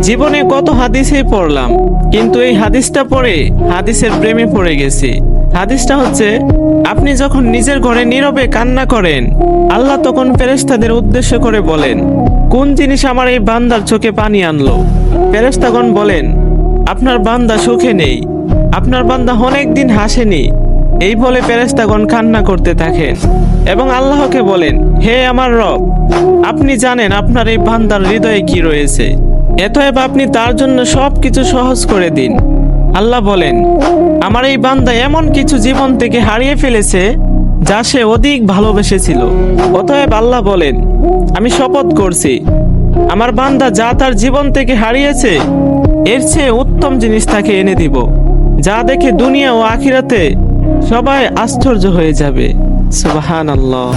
জীবনে কত হাদিসে পড়লাম, কিন্তু এই হাদিসটা পড়ে হাদিসের প্রেমে পড়ে গেছি। হাদিসটা হচ্ছে, আপনি যখন নিজের ঘরে নীরবে কান্না করেন, আল্লাহ তখন ফেরেশতাদের উদ্দেশ্য করে বলেন, কোন জিনিস আমার এই বান্দার চোখে পানি আনলো? ফেরেশতাগণ বলেন, আপনার বান্দা সুখে নেই, আপনার বান্দা অনেক দিন হাসেনি। এই বলে ফেরেশতাগণ কান্না করতে থাকেন এবং আল্লাহকে বলেন, হে আমার রব, আপনি জানেন আপনার এই বান্দার হৃদয়ে কি রয়েছে, অতএব আপনি তার জন্য সবকিছু সহজ করে দিন। আল্লাহ বলেন, আমার এই বান্দা এমন কিছু জীবন থেকে হারিয়ে ফেলেছে যা সে অধিক ভালোবেসেছিল। অতএব আল্লাহ বলেন, আমি শপথ করছি, আমার বান্দা যা তার জীবন থেকে হারিয়েছে এর চেয়ে উত্তম জিনিস তাকে এনে দিব, যা দেখে দুনিয়া ও আখিরাতে সবাই আশ্চর্য হয়ে যাবে। সুবহানাল্লাহ।